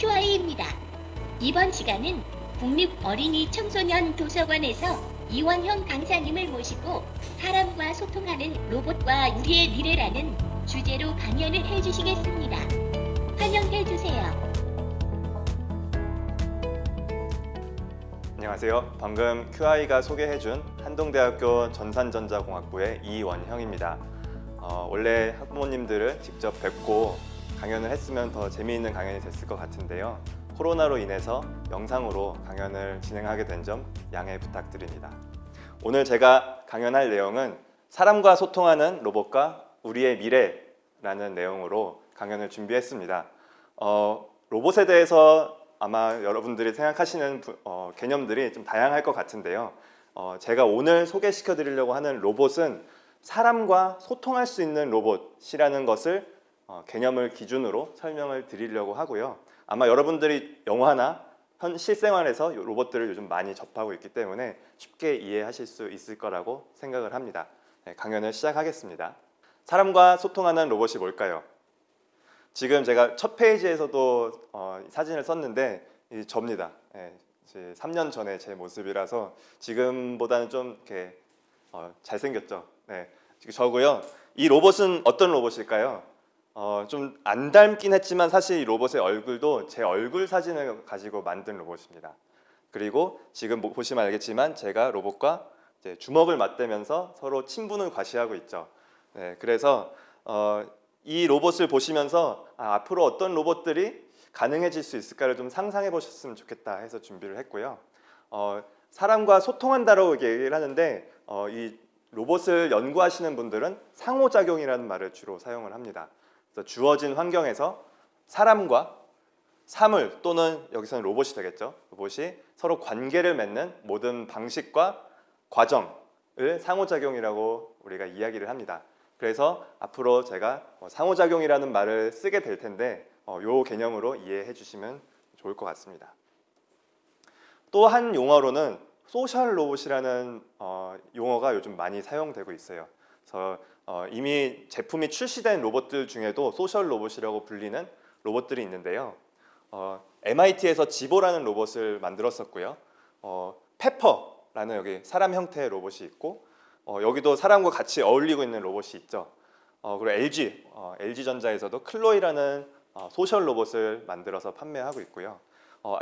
QI입니다. 이번 시간은 국립어린이청소년도서관에서 이원형 강사님을 모시고 사람과 소통하는 로봇과 우리의 미래라는 주제로 강연을 해주시겠습니다. 환영해주세요. 안녕하세요. 방금 QI가 소개해준 한동대학교 전산전자공학부의 이원형입니다. 원래 학부모님들을 직접 뵙고 강연을 했으면 더 재미있는 강연이 됐을 것 같은데요. 코로나로 인해서 영상으로 강연을 진행하게 된 점 양해 부탁드립니다. 오늘 제가 강연할 내용은 사람과 소통하는 로봇과 우리의 미래라는 내용으로 강연을 준비했습니다. 로봇에 대해서 아마 여러분들이 생각하시는 개념들이 좀 다양할 것 같은데요. 제가 오늘 소개시켜 드리려고 하는 로봇은 사람과 소통할 수 있는 로봇이라는 것을 개념을 기준으로 설명을 드리려고 하고요. 아마 여러분들이 영화나 실생활에서 로봇들을 요즘 많이 접하고 있기 때문에 쉽게 이해하실 수 있을 거라고 생각을 합니다. 강연을 시작하겠습니다. 사람과 소통하는 로봇이 뭘까요? 지금 제가 첫 페이지에서도 사진을 썼는데 접니다. 3년 전에 제 모습이라서 지금보다는 좀 이렇게 잘생겼죠. 네, 저고요. 이 로봇은 어떤 로봇일까요? 좀 안 닮긴 했지만 사실 이 로봇의 얼굴도 제 얼굴 사진을 가지고 만든 로봇입니다. 그리고 지금 보시면 알겠지만 제가 로봇과 이제 주먹을 맞대면서 서로 친분을 과시하고 있죠. 네, 그래서 이 로봇을 보시면서 앞으로 어떤 로봇들이 가능해질 수 있을까를 좀 상상해 보셨으면 좋겠다 해서 준비를 했고요. 사람과 소통한다라고 얘기를 하는데 이 로봇을 연구하시는 분들은 상호작용이라는 말을 주로 사용을 합니다. 그래서 주어진 환경에서 사람과 사물 또는 여기서는 로봇이 되겠죠. 로봇이 서로 관계를 맺는 모든 방식과 과정을 상호작용이라고 우리가 이야기를 합니다. 그래서 앞으로 제가 상호작용이라는 말을 쓰게 될 텐데 이 개념으로 이해해 주시면 좋을 것 같습니다. 또 한 용어로는 소셜 로봇이라는 용어가 요즘 많이 사용되고 있어요. 그래서 이미 제품이 출시된 로봇들 중에도 소셜 로봇이라고 불리는 로봇들이 있는데요. MIT에서 지보라는 로봇을 만들었었고요. 페퍼라는 여기 사람 형태의 로봇이 있고 여기도 사람과 같이 어울리고 있는 로봇이 있죠. 그리고 LG전자에서도 클로이라는 소셜 로봇을 만들어서 판매하고 있고요.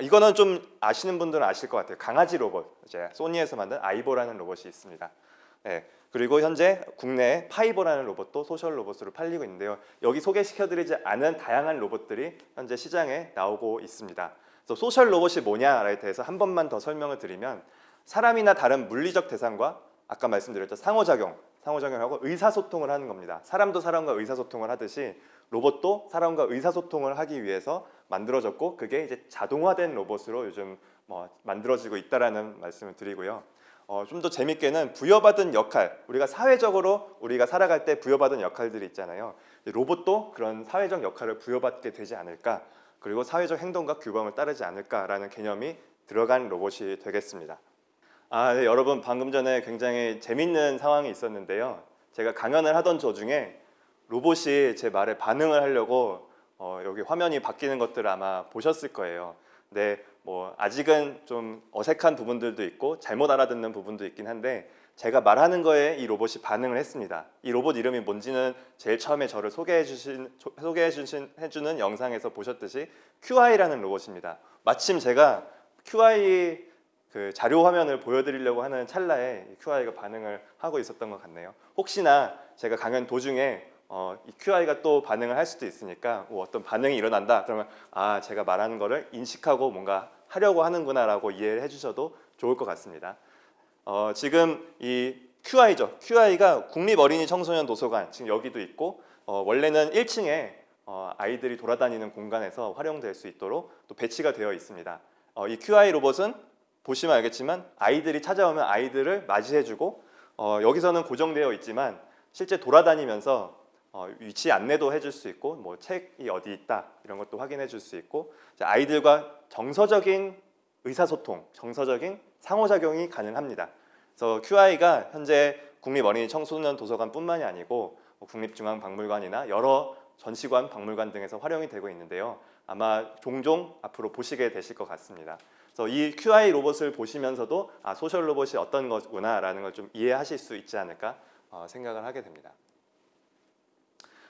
이거는 좀 아시는 분들은 아실 것 같아요. 강아지 로봇, 이제 소니에서 만든 아이보라는 로봇이 있습니다. 네, 그리고 현재 국내에 파이보라는 로봇도 소셜 로봇으로 팔리고 있는데요. 여기 소개시켜드리지 않은 다양한 로봇들이 현재 시장에 나오고 있습니다. 그래서 소셜 로봇이 뭐냐에 대해서 한 번만 더 설명을 드리면 사람이나 다른 물리적 대상과 아까 말씀드렸죠. 상호작용을 하고 의사소통을 하는 겁니다. 사람도 사람과 의사소통을 하듯이 로봇도 사람과 의사소통을 하기 위해서 만들어졌고 그게 이제 자동화된 로봇으로 요즘 만들어지고 있다라는 말씀을 드리고요. 좀 더 재밌게는 부여받은 역할, 우리가 사회적으로 우리가 살아갈 때 부여받은 역할들이 있잖아요. 로봇도 그런 사회적 역할을 부여받게 되지 않을까, 그리고 사회적 행동과 규범을 따르지 않을까라는 개념이 들어간 로봇이 되겠습니다. 네, 여러분 방금 전에 굉장히 재밌는 상황이 있었는데요. 제가 강연을 하던 도중에 로봇이 제 말에 반응을 하려고 여기 화면이 바뀌는 것들을 아마 보셨을 거예요. 근데 아직은 좀 어색한 부분들도 있고 잘못 알아듣는 부분도 있긴 한데 제가 말하는 거에 이 로봇이 반응을 했습니다. 이 로봇 이름이 뭔지는 제일 처음에 저를 소개해주는 영상에서 보셨듯이 QI라는 로봇입니다. 마침 제가 QI 그 자료 화면을 보여드리려고 하는 찰나에 QI가 반응을 하고 있었던 것 같네요. 혹시나 제가 강연 도중에 이 QI가 또 반응을 할 수도 있으니까 어떤 반응이 일어난다 그러면 제가 말하는 거를 인식하고 뭔가 하려고 하는구나 라고 이해를 해주셔도 좋을 것 같습니다. 지금 이 QI죠. QI가 국립어린이청소년도서관 지금 여기도 있고 원래는 1층에 아이들이 돌아다니는 공간에서 활용될 수 있도록 또 배치가 되어 있습니다. 이 QI 로봇은 보시면 알겠지만 아이들이 찾아오면 아이들을 맞이해주고 여기서는 고정되어 있지만 실제 돌아다니면서 위치 안내도 해줄 수 있고 책이 어디 있다 이런 것도 확인해 줄 수 있고 아이들과 정서적인 의사소통, 정서적인 상호작용이 가능합니다. 그래서 QI가 현재 국립어린이청소년도서관뿐만이 아니고 국립중앙박물관이나 여러 전시관, 박물관 등에서 활용이 되고 있는데요. 아마 종종 앞으로 보시게 되실 것 같습니다. 그래서 이 QI 로봇을 보시면서도 소셜 로봇이 어떤 거구나라는 걸 좀 이해하실 수 있지 않을까 생각을 하게 됩니다.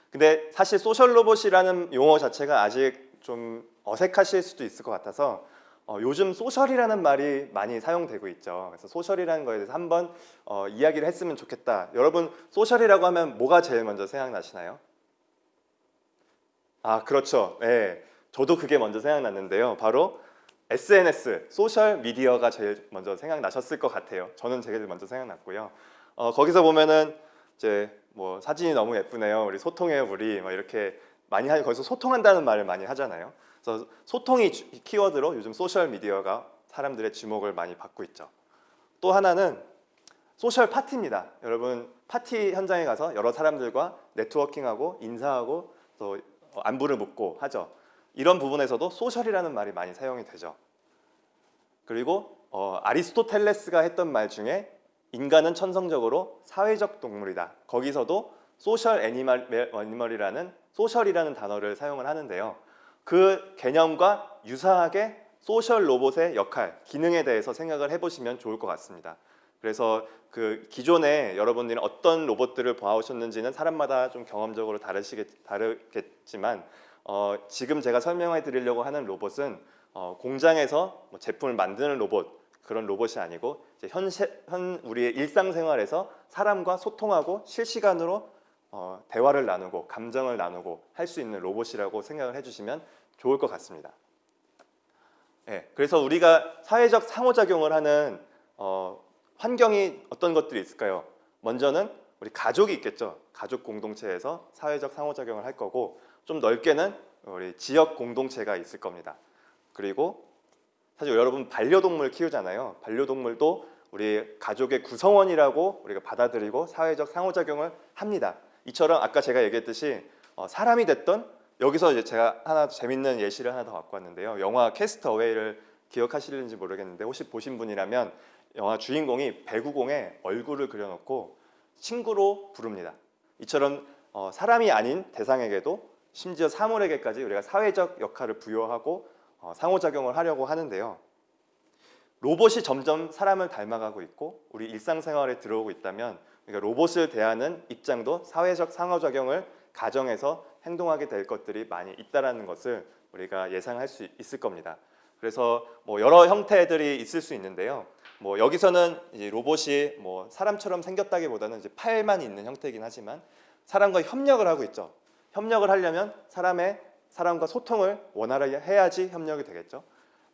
근데 사실 소셜 로봇이라는 용어 자체가 아직 좀 어색하실 수도 있을 것 같아서 요즘 소셜이라는 말이 많이 사용되고 있죠. 그래서 소셜이라는 거에 대해서 한번 이야기를 했으면 좋겠다. 여러분 소셜이라고 하면 뭐가 제일 먼저 생각나시나요? 그렇죠. 네, 저도 그게 먼저 생각났는데요. 바로 SNS, 소셜 미디어가 제일 먼저 생각나셨을 것 같아요. 저는 제일 먼저 생각났고요. 거기서 보면은 이제 뭐 사진이 너무 예쁘네요. 우리 소통해요, 우리 막 이렇게 많이 거기서 소통한다는 말을 많이 하잖아요. 그래서 소통이 키워드로 요즘 소셜 미디어가 사람들의 주목을 많이 받고 있죠. 또 하나는 소셜 파티입니다. 여러분 파티 현장에 가서 여러 사람들과 네트워킹하고 인사하고 또 안부를 묻고 하죠. 이런 부분에서도 소셜이라는 말이 많이 사용이 되죠. 그리고 아리스토텔레스가 했던 말 중에 인간은 천성적으로 사회적 동물이다. 거기서도 소셜 애니멀이라는 소셜이라는 단어를 사용을 하는데요. 그 개념과 유사하게 소셜 로봇의 역할, 기능에 대해서 생각을 해보시면 좋을 것 같습니다. 그래서 그 기존에 여러분들이 어떤 로봇들을 보아오셨는지는 사람마다 좀 경험적으로 다르겠지만 지금 제가 설명해 드리려고 하는 로봇은 공장에서 뭐 제품을 만드는 로봇 그런 로봇이 아니고 이제 우리의 일상생활에서 사람과 소통하고 실시간으로 대화를 나누고 감정을 나누고 할 수 있는 로봇이라고 생각을 해주시면 좋을 것 같습니다. 네, 그래서 우리가 사회적 상호작용을 하는 환경이 어떤 것들이 있을까요? 먼저는 우리 가족이 있겠죠. 가족 공동체에서 사회적 상호작용을 할 거고 좀 넓게는 우리 지역 공동체가 있을 겁니다. 그리고 사실 여러분 반려동물 키우잖아요. 반려동물도 우리 가족의 구성원이라고 우리가 받아들이고 사회적 상호작용을 합니다. 이처럼 아까 제가 얘기했듯이 사람이 됐던 여기서 이제 제가 하나 재밌는 예시를 하나 더 갖고 왔는데요. 영화 캐스트 어웨이를 기억하시는지 모르겠는데 혹시 보신 분이라면 영화 주인공이 배구공에 얼굴을 그려놓고 친구로 부릅니다. 이처럼 사람이 아닌 대상에게도 심지어 사물에게까지 우리가 사회적 역할을 부여하고 상호작용을 하려고 하는데요. 로봇이 점점 사람을 닮아가고 있고 우리 일상생활에 들어오고 있다면 그러니까 로봇을 대하는 입장도 사회적 상호작용을 가정에서 행동하게 될 것들이 많이 있다라는 것을 우리가 예상할 수 있을 겁니다. 그래서 뭐 여러 형태들이 있을 수 있는데요. 뭐 여기서는 이제 로봇이 뭐 사람처럼 생겼다기보다는 이제 팔만 있는 형태이긴 하지만 사람과 협력을 하고 있죠. 협력을 하려면 사람과 소통을 원활하게 해야지 협력이 되겠죠.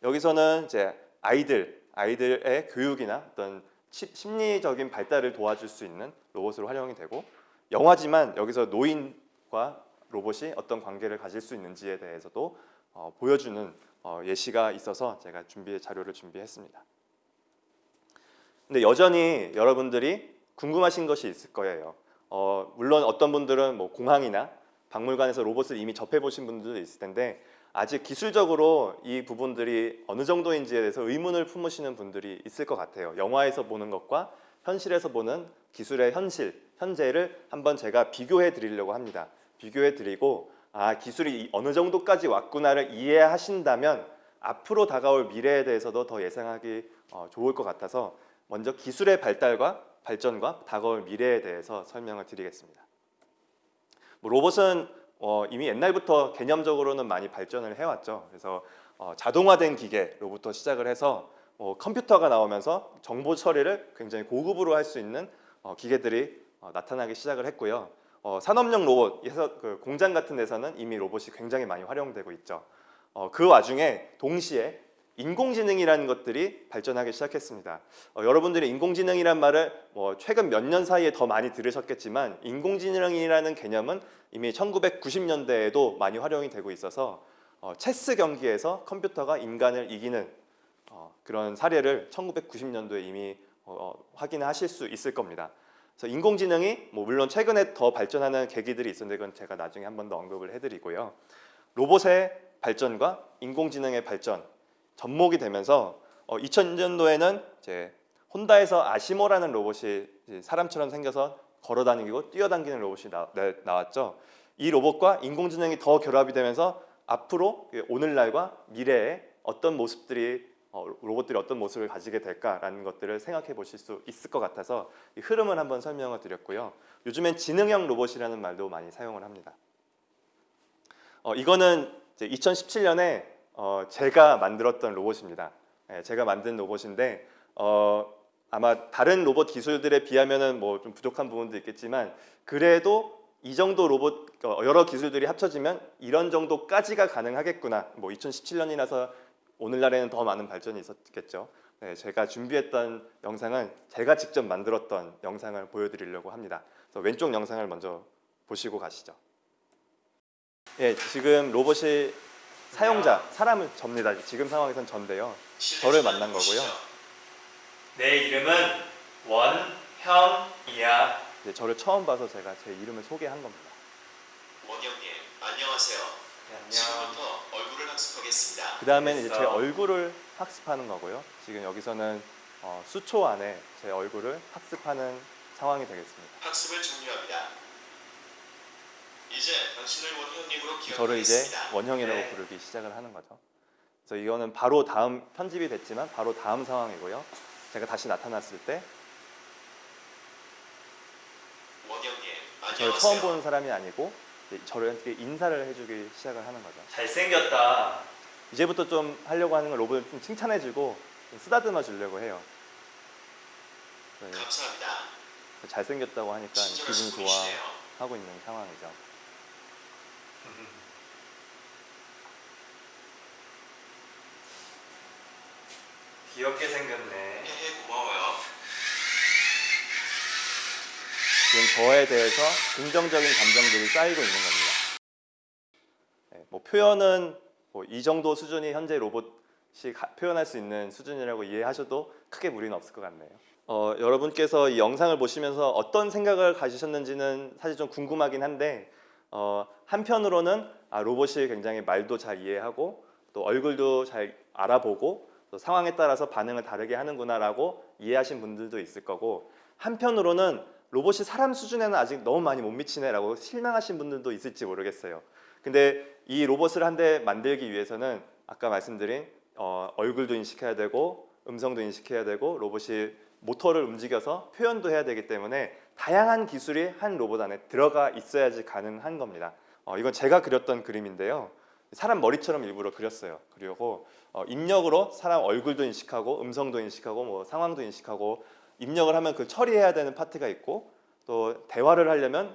여기서는 이제 아이들의 교육이나 어떤 심리적인 발달을 도와줄 수 있는 로봇으로 활용이 되고 영화지만 여기서 노인과 로봇이 어떤 관계를 가질 수 있는지에 대해서도 보여주는 예시가 있어서 제가 자료를 준비했습니다. 근데 여전히 여러분들이 궁금하신 것이 있을 거예요. 물론 어떤 분들은 뭐 공항이나 박물관에서 로봇을 이미 접해보신 분들도 있을 텐데 아직 기술적으로 이 부분들이 어느 정도인지에 대해서 의문을 품으시는 분들이 있을 것 같아요. 영화에서 보는 것과 현실에서 보는 기술의 현재를 한번 제가 비교해 드리려고 합니다. 비교해 드리고 기술이 어느 정도까지 왔구나를 이해하신다면 앞으로 다가올 미래에 대해서도 더 예상하기 좋을 것 같아서 먼저 기술의 발전과 다가올 미래에 대해서 설명을 드리겠습니다. 로봇은 이미 옛날부터 개념적으로는 많이 발전을 해왔죠. 그래서 자동화된 기계로부터 시작을 해서 컴퓨터가 나오면서 정보 처리를 굉장히 고급으로 할 수 있는 기계들이 나타나기 시작을 했고요. 산업용 로봇에서 그 공장 같은 데서는 이미 로봇이 굉장히 많이 활용되고 있죠. 그 와중에 동시에 인공지능이라는 것들이 발전하기 시작했습니다. 여러분들이 인공지능이란 말을 최근 몇 년 사이에 더 많이 들으셨겠지만 인공지능이라는 개념은 이미 1990년대에도 많이 활용이 되고 있어서 체스 경기에서 컴퓨터가 인간을 이기는 그런 사례를 1990년도에 이미 확인하실 수 있을 겁니다. 그래서 인공지능이 물론 최근에 더 발전하는 계기들이 있었는데 그건 제가 나중에 한 번 더 언급을 해드리고요. 로봇의 발전과 인공지능의 발전 접목이 되면서 2000년도에는 이제 혼다에서 아시모라는 로봇이 사람처럼 생겨서 걸어다니고 뛰어다니는 로봇이 나왔죠. 이 로봇과 인공지능이 더 결합이 되면서 앞으로 오늘날과 미래에 어떤 모습들이 로봇들이 어떤 모습을 가지게 될까라는 것들을 생각해 보실 수 있을 것 같아서 이 흐름을 한번 설명을 드렸고요. 요즘엔 지능형 로봇이라는 말도 많이 사용을 합니다. 이거는 이제 2017년에 제가 만들었던 로봇입니다. 제가 만든 로봇인데 아마 다른 로봇 기술들에 비하면은 뭐 좀 부족한 부분도 있겠지만 그래도 이 정도 로봇 여러 기술들이 합쳐지면 이런 정도까지가 가능하겠구나. 뭐 2017년이라서 오늘날에는 더 많은 발전이 있었겠죠. 제가 준비했던 영상은 제가 직접 만들었던 영상을 보여드리려고 합니다. 그래서 왼쪽 영상을 먼저 보시고 가시죠. 지금 로봇이 사용자, 사람을 접니다. 지금 상황에선 전데요. 저를 만난 거고요. 내 이름은 원형이야. 저를 처음 봐서 제가 제 이름을 소개한 겁니다. 원형님, 안녕하세요. 네, 안녕. 지금부터 얼굴을 학습하겠습니다. 그 다음에는 이제 제 얼굴을 학습하는 거고요. 지금 여기서는 수초 안에 제 얼굴을 학습하는 상황이 되겠습니다. 학습을 종료합니다. 이제 당신을 원형님으로 기억하겠습니다. 저를 이제 원형이라고 부르기 시작을 하는 거죠. 그래서 이거는 바로 다음 편집이 됐지만 바로 다음 상황이고요. 제가 다시 나타났을 때 원형님, 저를 안녕하세요. 처음 보는 사람이 아니고 저를 인사를 해주기 시작을 하는 거죠. 잘생겼다. 이제부터 좀 하려고 하는 건 로봇을 좀 칭찬해주고 좀 쓰다듬어 주려고 해요. 감사합니다. 잘생겼다고 하니까 친절하신 기분 분이시네요. 좋아하고 있는 상황이죠. 귀엽게 생겼네. 헤헤, 고마워요. 지금 저에 대해서 긍정적인 감정들이 쌓이고 있는 겁니다. 뭐 표현은 뭐 이 정도 수준이 현재 로봇이 표현할 수 있는 수준이라고 이해하셔도 크게 무리는 없을 것 같네요. 여러분께서 이 영상을 보시면서 어떤 생각을 가지셨는지는 사실 좀 궁금하긴 한데 한편으로는 로봇이 굉장히 말도 잘 이해하고 또 얼굴도 잘 알아보고 또 상황에 따라서 반응을 다르게 하는구나라고 이해하신 분들도 있을 거고, 한편으로는 로봇이 사람 수준에는 아직 너무 많이 못 미치네라고 실망하신 분들도 있을지 모르겠어요. 근데 이 로봇을 한 대 만들기 위해서는 아까 말씀드린 얼굴도 인식해야 되고 음성도 인식해야 되고 로봇이 모터를 움직여서 표현도 해야 되기 때문에 다양한 기술이 한 로봇 안에 들어가 있어야지 가능한 겁니다. 이건 제가 그렸던 그림인데요. 사람 머리처럼 일부러 그렸어요. 그리고 입력으로 사람 얼굴도 인식하고 음성도 인식하고 뭐 상황도 인식하고 입력을 하면 그걸 처리해야 되는 파트가 있고 또 대화를 하려면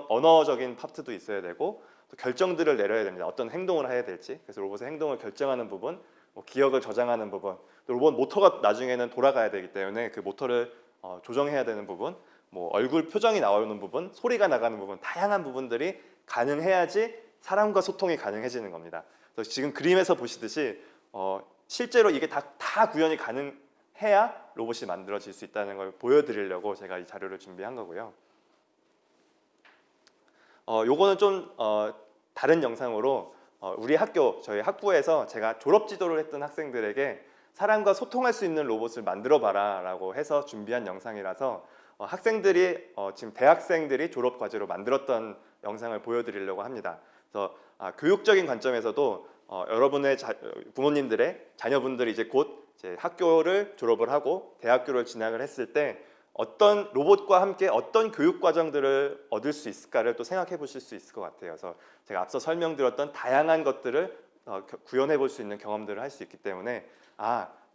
언어적인 파트도 있어야 되고 또 결정들을 내려야 됩니다. 어떤 행동을 해야 될지. 그래서 로봇의 행동을 결정하는 부분, 기억을 저장하는 부분, 또 로봇 모터가 나중에는 돌아가야 되기 때문에 그 모터를 조정해야 되는 부분, 뭐 얼굴 표정이 나오는 부분, 소리가 나가는 부분, 다양한 부분들이 가능해야지 사람과 소통이 가능해지는 겁니다. 그래서 지금 그림에서 보시듯이 실제로 이게 다 구현이 가능해야 로봇이 만들어질 수 있다는 걸 보여드리려고 제가 이 자료를 준비한 거고요. 요거는 좀 다른 영상으로 우리 학교, 저희 학부에서 제가 졸업 지도를 했던 학생들에게 사람과 소통할 수 있는 로봇을 만들어 봐라 라고 해서 준비한 영상이라서 학생들이 지금 대학생들이 졸업 과제로 만들었던 영상을 보여드리려고 합니다. 그래서 교육적인 관점에서도 여러분의 부모님들의 자녀분들이 이제 곧 이제 학교를 졸업을 하고 대학교를 진학을 했을 때 어떤 로봇과 함께 어떤 교육 과정들을 얻을 수 있을까를 또 생각해 보실 수 있을 것 같아요. 그래서 제가 앞서 설명드렸던 다양한 것들을 구현해 볼 수 있는 경험들을 할 수 있기 때문에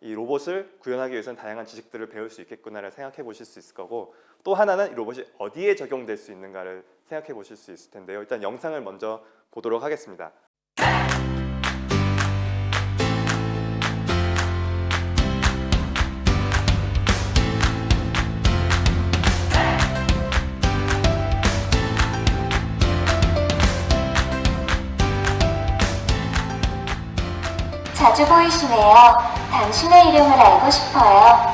이 로봇을 구현하기 위해서는 다양한 지식들을 배울 수 있겠구나를 생각해 보실 수 있을 거고, 또 하나는 이 로봇이 어디에 적용될 수 있는가를 생각해 보실 수 있을 텐데요. 일단 영상을 먼저 보도록 하겠습니다. 자주 보이시네요. 당신의 이름을 알고 싶어요.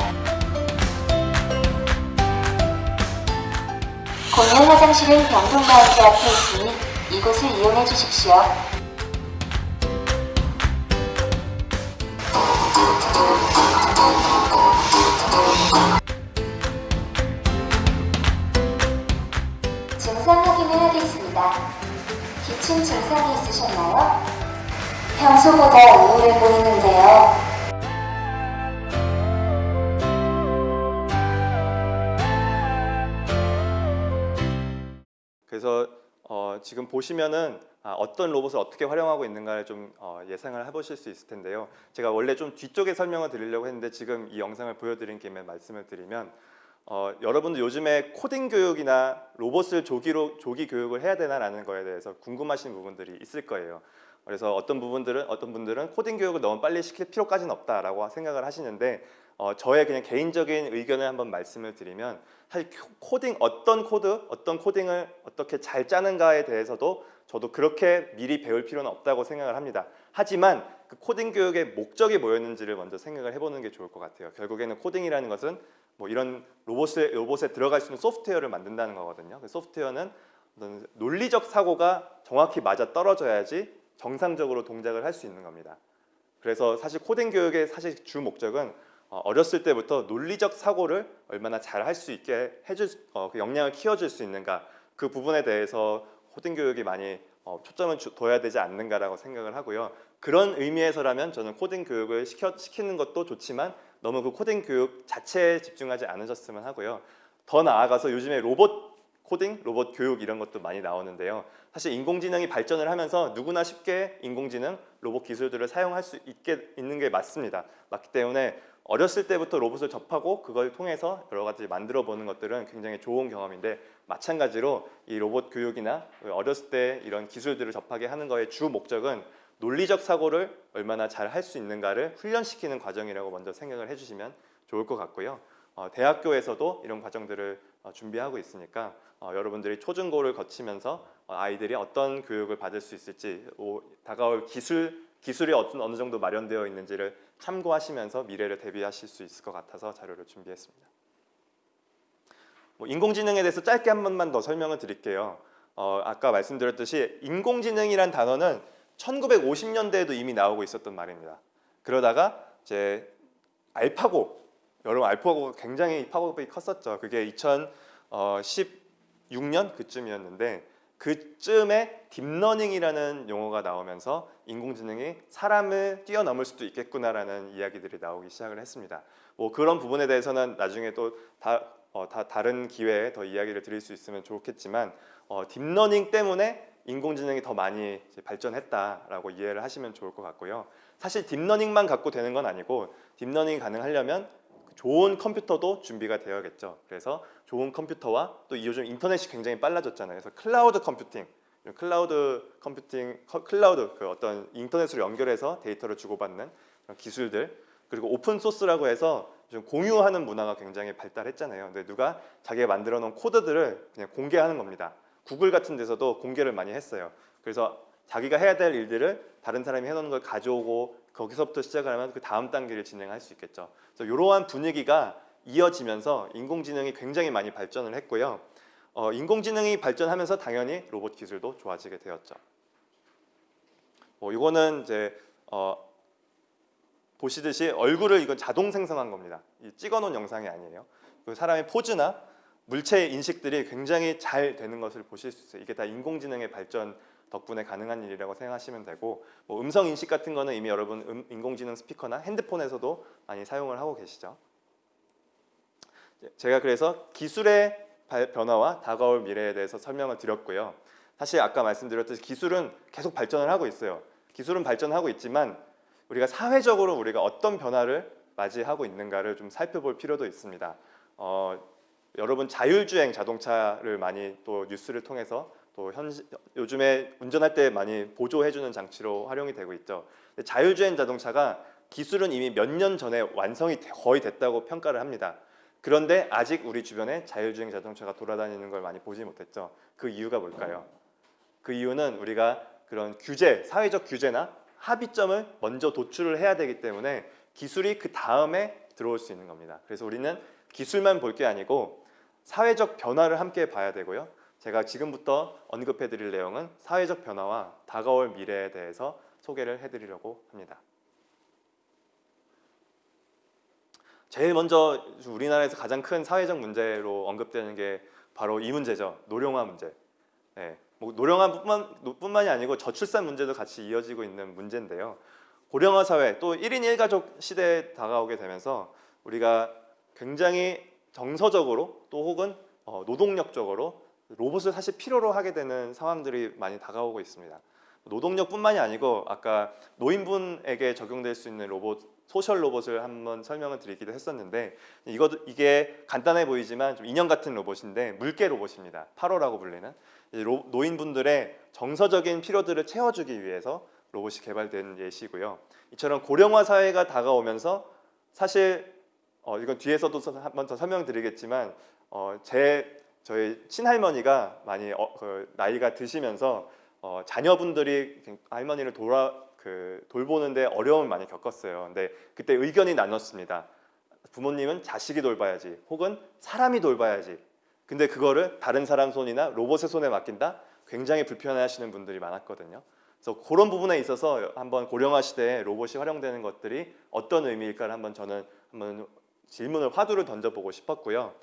공용 화장실은 병동라운지 앞에 있으니 이곳을 이용해 주십시오. 증상 확인을 하겠습니다. 기침 증상이 있으셨나요? 지금 보시면은 어떤 로봇을 어떻게 활용하고 있는가를 좀 예상을 해보실 수 있을 텐데요. 제가 원래 좀 뒤쪽에 설명을 드리려고 했는데 지금 이 영상을 보여드린 김에 말씀을 드리면 여러분들 요즘에 코딩 교육이나 로봇을 조기 교육을 해야 되나라는 거에 대해서 궁금하신 부분들이 있을 거예요. 그래서 어떤 분들은 코딩 교육을 너무 빨리 시킬 필요까지는 없다라고 생각을 하시는데 저의 그냥 개인적인 의견을 한번 말씀을 드리면 사실 어떤 코딩을 어떻게 잘 짜는가에 대해서도 저도 그렇게 미리 배울 필요는 없다고 생각을 합니다. 하지만 그 코딩 교육의 목적이 뭐였는지를 먼저 생각을 해보는 게 좋을 것 같아요. 결국에는 코딩이라는 것은 뭐 이런 로봇에 들어갈 수 있는 소프트웨어를 만든다는 거거든요. 그 소프트웨어는 어떤 논리적 사고가 정확히 맞아 떨어져야지 정상적으로 동작을 할 수 있는 겁니다. 그래서 사실 코딩 교육의 사실 주 목적은 어렸을 때부터 논리적 사고를 얼마나 잘 할 수 있게 그 역량을 키워줄 수 있는가, 그 부분에 대해서 코딩 교육이 많이 초점을 둬야 되지 않는가라고 생각을 하고요. 그런 의미에서라면 저는 코딩 교육을 시키는 것도 좋지만 너무 그 코딩 교육 자체에 집중하지 않으셨으면 하고요. 더 나아가서 요즘에 로봇 코딩, 로봇 교육 이런 것도 많이 나오는데요. 사실 인공지능이 발전을 하면서 누구나 쉽게 인공지능, 로봇 기술들을 사용할 수 있는 게 맞습니다. 맞기 때문에 어렸을 때부터 로봇을 접하고 그걸 통해서 여러 가지 만들어 보는 것들은 굉장히 좋은 경험인데, 마찬가지로 이 로봇 교육이나 어렸을 때 이런 기술들을 접하게 하는 거의 주 목적은 논리적 사고를 얼마나 잘 할 수 있는가를 훈련시키는 과정이라고 먼저 생각을 해주시면 좋을 것 같고요. 대학교에서도 이런 과정들을 준비하고 있으니까 여러분들이 초중고를 거치면서 아이들이 어떤 교육을 받을 수 있을지, 다가올 기술이 어느 정도 마련되어 있는지를 참고하시면서 미래를 대비하실 수 있을 것 같아서 자료를 준비했습니다. 인공지능에 대해서 짧게 한 번만 더 설명을 드릴게요. 아까 말씀드렸듯이 인공지능이란 단어는 1950년대에도 이미 나오고 있었던 말입니다. 그러다가 이제 여러분 알파고가 굉장히 파급이 컸었죠. 그게 2016년 그쯤이었는데, 그쯤에 딥러닝이라는 용어가 나오면서 인공지능이 사람을 뛰어넘을 수도 있겠구나라는 이야기들이 나오기 시작을 했습니다. 그런 부분에 대해서는 나중에 또 다른 기회에 더 이야기를 드릴 수 있으면 좋겠지만, 딥러닝 때문에 인공지능이 더 많이 발전했다라고 이해를 하시면 좋을 것 같고요. 사실 딥러닝만 갖고 되는 건 아니고, 딥러닝이 가능하려면 좋은 컴퓨터도 준비가 되어야겠죠. 그래서 좋은 컴퓨터와 또 요즘 인터넷이 굉장히 빨라졌잖아요. 그래서 클라우드 그 어떤 인터넷으로 연결해서 데이터를 주고받는 그런 기술들, 그리고 오픈 소스라고 해서 좀 공유하는 문화가 굉장히 발달했잖아요. 근데 누가 자기가 만들어 놓은 코드들을 그냥 공개하는 겁니다. 구글 같은 데서도 공개를 많이 했어요. 그래서 자기가 해야 될 일들을 다른 사람이 해놓은 걸 가져오고 거기서부터 시작을 하면 그 다음 단계를 진행할 수 있겠죠. 그래서 이러한 분위기가 이어지면서 인공지능이 굉장히 많이 발전을 했고요. 인공지능이 발전하면서 당연히 로봇 기술도 좋아지게 되었죠. 이거는 이제 보시듯이 얼굴을 이건 자동 생성한 겁니다. 찍어놓은 영상이 아니에요. 그 사람의 포즈나 물체 인식들이 굉장히 잘 되는 것을 보실 수 있어요. 이게 다 인공지능의 발전 덕분에 가능한 일이라고 생각하시면 되고, 음성 인식 같은 거는 이미 여러분 인공지능 스피커나 핸드폰에서도 많이 사용을 하고 계시죠. 제가 그래서 기술의 변화와 다가올 미래에 대해서 설명을 드렸고요. 사실 아까 말씀드렸듯이 기술은 계속 발전을 하고 있어요. 기술은 발전하고 있지만 우리가 사회적으로 우리가 어떤 변화를 맞이하고 있는가를 좀 살펴볼 필요도 있습니다. 여러분 자율주행 자동차를 많이 또 뉴스를 통해서 또 요즘에 운전할 때 많이 보조해주는 장치로 활용이 되고 있죠. 근데 자율주행 자동차가 기술은 이미 몇 년 전에 완성이 거의 됐다고 평가를 합니다. 그런데 아직 우리 주변에 자율주행 자동차가 돌아다니는 걸 많이 보지 못했죠. 그 이유가 뭘까요? 그 이유는 우리가 그런 사회적 규제나 합의점을 먼저 도출을 해야 되기 때문에 기술이 그 다음에 들어올 수 있는 겁니다. 그래서 우리는 기술만 볼 게 아니고 사회적 변화를 함께 봐야 되고요. 제가 지금부터 언급해 드릴 내용은 사회적 변화와 다가올 미래에 대해서 소개를 해드리려고 합니다. 제일 먼저 우리나라에서 가장 큰 사회적 문제로 언급되는 게 바로 이 문제죠. 노령화 문제. 노령화뿐만이 아니고 저출산 문제도 같이 이어지고 있는 문제인데요. 고령화 사회, 또 1인 1가족 시대에 다가오게 되면서 우리가 굉장히 정서적으로 또 혹은 노동력적으로 로봇을 사실 필요로 하게 되는 상황들이 많이 다가오고 있습니다. 노동력뿐만이 아니고 아까 노인분에게 적용될 수 있는 로봇, 소셜 로봇을 한번 설명을 드리기도 했었는데 이게 간단해 보이지만 좀 인형 같은 로봇인데 물개 로봇입니다. 8호라고 불리는 노인분들의 정서적인 필요들을 채워주기 위해서 로봇이 개발된 예시고요. 이처럼 고령화 사회가 다가오면서 사실 이건 뒤에서도 한번 더 설명드리겠지만 저희 친할머니가 많이 나이가 드시면서 자녀분들이 할머니를 돌보는데 어려움을 많이 겪었어요. 근데 그때 의견이 나눴습니다. 부모님은 자식이 돌봐야지, 혹은 사람이 돌봐야지. 근데 그거를 다른 사람 손이나 로봇의 손에 맡긴다? 굉장히 불편해하시는 분들이 많았거든요. 그래서 그런 부분에 있어서 한번 고령화 시대에 로봇이 활용되는 것들이 어떤 의미일까를 저는 한번 질문을 화두를 던져보고 싶었고요.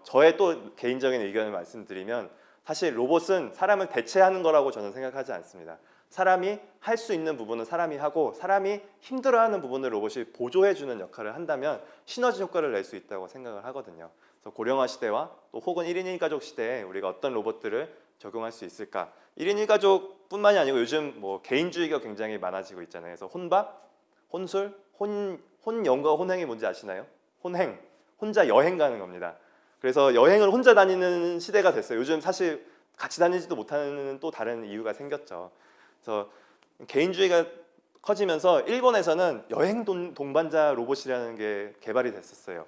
저의 또 개인적인 의견을 말씀드리면 사실 로봇은 사람을 대체하는 거라고 저는 생각하지 않습니다. 사람이 할 수 있는 부분은 사람이 하고 사람이 힘들어하는 부분을 로봇이 보조해주는 역할을 한다면 시너지 효과를 낼 수 있다고 생각을 하거든요. 그래서 고령화 시대와 또 혹은 1인 1가족 시대에 우리가 어떤 로봇들을 적용할 수 있을까? 1인 1가족뿐만이 아니고 요즘 뭐 개인주의가 굉장히 많아지고 있잖아요. 그래서 혼밥, 혼술, 혼영과 혼행이 뭔지 아시나요? 혼행, 혼자 여행 가는 겁니다. 그래서 여행을 혼자 다니는 시대가 됐어요. 요즘 사실 같이 다니지도 못하는 또 다른 이유가 생겼죠. 그래서 개인주의가 커지면서 일본에서는 여행 동반자 로봇이라는 게 개발이 됐었어요.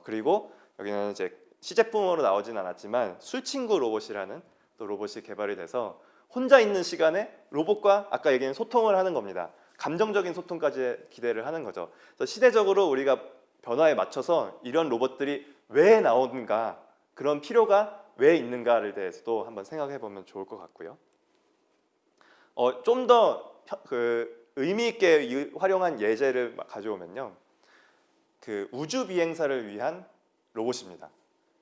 그리고 여기는 이제 시제품으로 나오진 않았지만 술친구 로봇이라는 또 로봇이 개발이 돼서 혼자 있는 시간에 로봇과 아까 얘기한 소통을 하는 겁니다. 감정적인 소통까지 기대를 하는 거죠. 그래서 시대적으로 우리가 변화에 맞춰서 이런 로봇들이 왜 나오는가, 그런 필요가 왜 있는가를 대해서도 한번 생각해 보면 좋을 것 같고요. 좀 더 의미 있게 활용한 예제를 가져오면요, 그 우주 비행사를 위한 로봇입니다.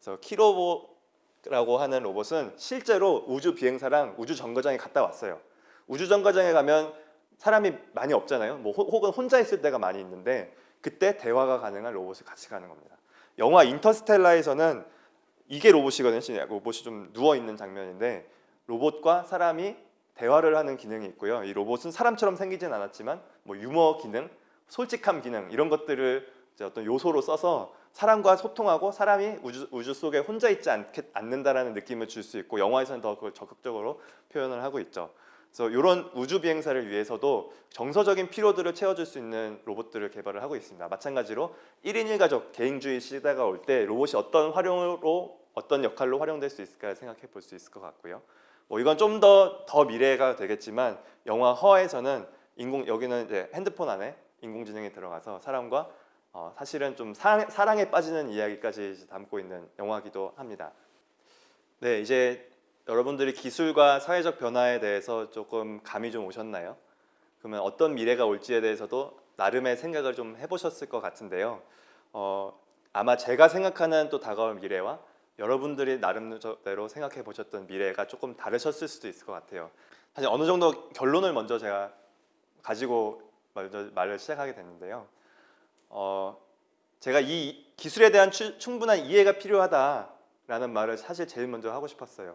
그래서 키로봇라고 하는 로봇은 실제로 우주 비행사랑 우주 정거장에 갔다 왔어요. 우주 정거장에 가면 사람이 많이 없잖아요. 뭐 혹은 혼자 있을 때가 많이 있는데 그때 대화가 가능한 로봇이 같이 가는 겁니다. 영화 인터스텔라에서는 이게 로봇이거든요. 로봇이 좀 누워 있는 장면인데 로봇과 사람이 대화를 하는 기능이 있고요. 이 로봇은 사람처럼 생기진 않았지만 뭐 유머 기능, 솔직함 기능 이런 것들을 이제 어떤 요소로 써서 사람과 소통하고 사람이 우주 속에 혼자 있지 않는다라는 느낌을 줄 수 있고 영화에서는 더 그걸 적극적으로 표현을 하고 있죠. 그래서 이런 우주 비행사를 위해서도 정서적인 피로들을 채워줄 수 있는 로봇들을 개발을 하고 있습니다. 마찬가지로 1인 1가족 개인주의 시대가 올 때 로봇이 어떤 역할로 활용될 수 있을까 생각해 볼 수 있을 것 같고요. 이건 좀 더 미래가 되겠지만 영화 허에서는 여기는 이제 핸드폰 안에 인공지능이 들어가서 사람과 사실은 좀 사랑에 빠지는 이야기까지 담고 있는 영화이기도 합니다. 네, 이제 여러분들이 기술과 사회적 변화에 대해서 조금 감이 좀 오셨나요? 그러면 어떤 미래가 올지에 대해서도 나름의 생각을 좀 해보셨을 것 같은데요. 아마 제가 생각하는 또 다가올 미래와 여러분들이 나름대로 생각해 보셨던 미래가 조금 다르셨을 수도 있을 것 같아요. 사실 어느 정도 결론을 먼저 제가 가지고 말을 시작하게 됐는데요. 제가 이 기술에 대한 충분한 이해가 필요하다라는 말을 사실 제일 먼저 하고 싶었어요.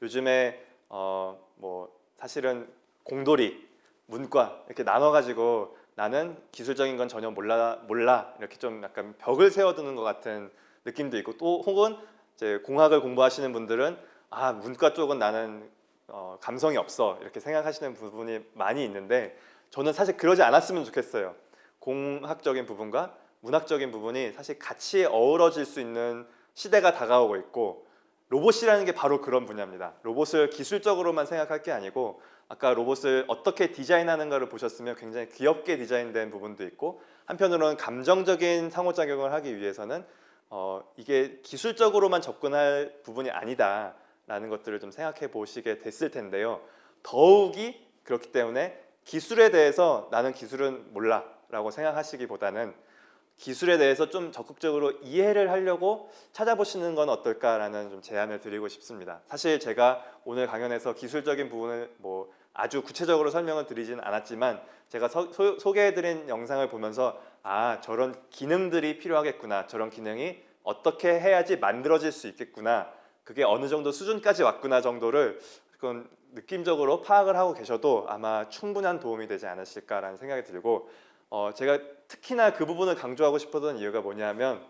요즘에 뭐 사실은 공돌이, 문과 이렇게 나눠가지고 나는 기술적인 건 전혀 몰라 이렇게 좀 약간 벽을 세워두는 것 같은 느낌도 있고 또 혹은 이제 공학을 공부하시는 분들은 문과 쪽은 나는 감성이 없어 이렇게 생각하시는 부분이 많이 있는데 저는 사실 그러지 않았으면 좋겠어요. 공학적인 부분과 문학적인 부분이 사실 같이 어우러질 수 있는 시대가 다가오고 있고 로봇이라는 게 바로 그런 분야입니다. 로봇을 기술적으로만 생각할 게 아니고 아까 로봇을 어떻게 디자인하는가를 보셨으면 굉장히 귀엽게 디자인된 부분도 있고 한편으로는 감정적인 상호작용을 하기 위해서는 이게 기술적으로만 접근할 부분이 아니다라는 것들을 좀 생각해 보시게 됐을 텐데요. 더욱이 그렇기 때문에 기술에 대해서 나는 기술은 몰라 라고 생각하시기보다는 기술에 대해서 좀 적극적으로 이해를 하려고 찾아보시는 건 어떨까라는 좀 제안을 드리고 싶습니다. 사실 제가 오늘 강연에서 기술적인 부분을 뭐 아주 구체적으로 설명을 드리진 않았지만 제가 소개해드린 영상을 보면서 저런 기능들이 필요하겠구나, 저런 기능이 어떻게 해야지 만들어질 수 있겠구나 그게 어느 정도 수준까지 왔구나 정도를 그건 느낌적으로 파악을 하고 계셔도 아마 충분한 도움이 되지 않으실까라는 생각이 들고 제가 특히나 그 부분을 강조하고 싶었던 이유가 뭐냐면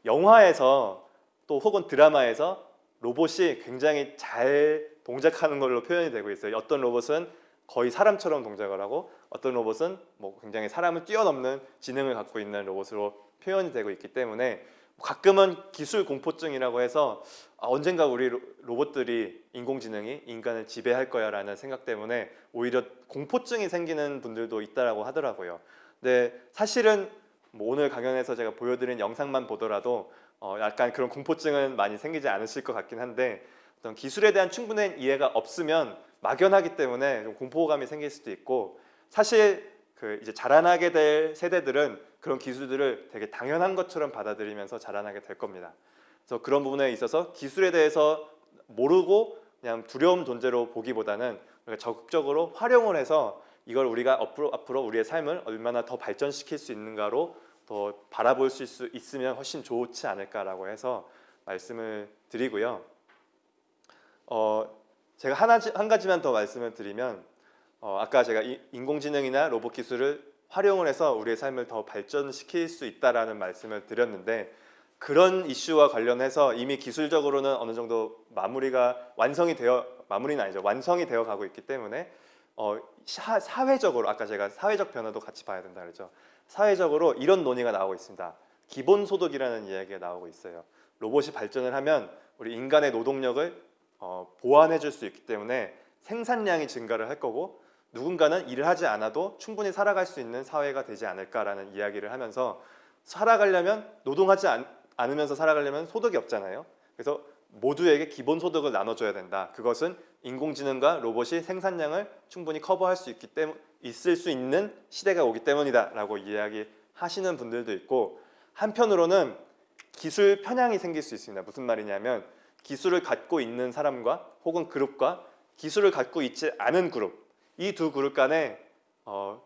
영화에서 또 혹은 드라마에서 로봇이 굉장히 잘 동작하는 걸로 표현이 되고 있어요. 어떤 로봇은 거의 사람처럼 동작을 하고 어떤 로봇은 뭐 굉장히 사람을 뛰어넘는 지능을 갖고 있는 로봇으로 표현이 되고 있기 때문에 가끔은 기술 공포증이라고 해서 언젠가 우리 로봇들이 인공지능이 인간을 지배할 거야라는 생각 때문에 오히려 공포증이 생기는 분들도 있다라고 하더라고요. 근데 사실은 뭐 오늘 강연에서 제가 보여드린 영상만 보더라도 약간 그런 공포증은 많이 생기지 않으실 것 같긴 한데 어떤 기술에 대한 충분한 이해가 없으면 막연하기 때문에 좀 공포감이 생길 수도 있고 사실 그 이제 자라나게 될 세대들은 그런 기술들을 되게 당연한 것처럼 받아들이면서 자라나게 될 겁니다. 그래서 그런 부분에 있어서 기술에 대해서 모르고 그냥 두려운 존재로 보기보다는 우리가 적극적으로 활용을 해서 이걸 우리가 앞으로 우리의 삶을 얼마나 더 발전시킬 수 있는가로 더 바라볼 수 있으면 훨씬 좋지 않을까라고 해서 말씀을 드리고요. 제가 한 가지만 더 말씀을 드리면 아까 제가 인공지능이나 로봇 기술을 활용을 해서 우리의 삶을 더 발전시킬 수 있다라는 말씀을 드렸는데 그런 이슈와 관련해서 이미 기술적으로는 어느 정도 완성이 되어 가고 있기 때문에 사회적으로 아까 제가 사회적 변화도 같이 봐야 된다 그랬죠. 사회적으로 이런 논의가 나오고 있습니다. 기본소득이라는 이야기가 나오고 있어요. 로봇이 발전을 하면 우리 인간의 노동력을 보완해 줄 수 있기 때문에 생산량이 증가를 할 거고 누군가는 일을 하지 않아도 충분히 살아갈 수 있는 사회가 되지 않을까라는 이야기를 하면서 살아가려면 노동하지 않으면서 살아가려면 소득이 없잖아요. 그래서 모두에게 기본소득을 나눠줘야 된다. 그것은 인공지능과 로봇이 생산량을 충분히 커버할 수 있을 수 있는 시대가 오기 때문이다 라고 이야기하시는 분들도 있고 한편으로는 기술 편향이 생길 수 있습니다. 무슨 말이냐면 기술을 갖고 있는 사람과 혹은 그룹과 기술을 갖고 있지 않은 그룹 이 두 그룹 간에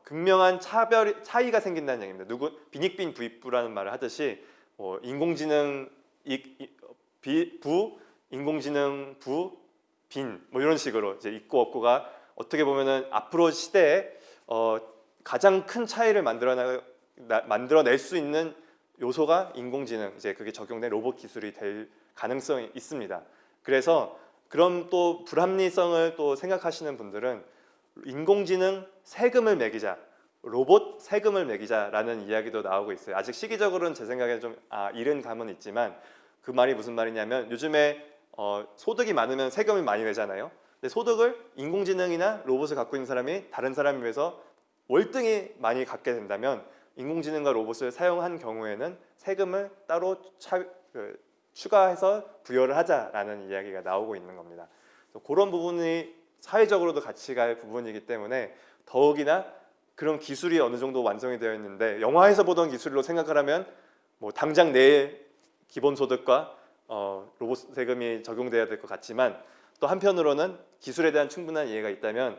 극명한 차이가 생긴다는 얘기입니다. 빈익빈 부익부라는 말을 하듯이 인공지능 부, 인공지능 부, 빈 뭐 이런 식으로 이제 있고 없고가 어떻게 보면은 앞으로 시대에 가장 큰 차이를 만들어낼 수 있는 요소가 인공지능 이제 그게 적용된 로봇 기술이 될 가능성이 있습니다. 그래서 그런 또 불합리성을 또 생각하시는 분들은 인공지능 세금을 매기자, 로봇 세금을 매기자라는 이야기도 나오고 있어요. 아직 시기적으로는 제 생각에 좀 이른 감은 있지만 그 말이 무슨 말이냐면 요즘에 소득이 많으면 세금을 많이 내잖아요. 근데 소득을 인공지능이나 로봇을 갖고 있는 사람이 다른 사람에 비해서 월등히 많이 갖게 된다면 인공지능과 로봇을 사용한 경우에는 세금을 따로 추가해서 부여를 하자라는 이야기가 나오고 있는 겁니다. 그런 부분이 사회적으로도 같이 갈 부분이기 때문에 더욱이나 그런 기술이 어느 정도 완성이 되어 있는데 영화에서 보던 기술로 생각을 하면 뭐 당장 내일 기본소득과 로봇 세금이 적용돼야 될 것 같지만 또 한편으로는 기술에 대한 충분한 이해가 있다면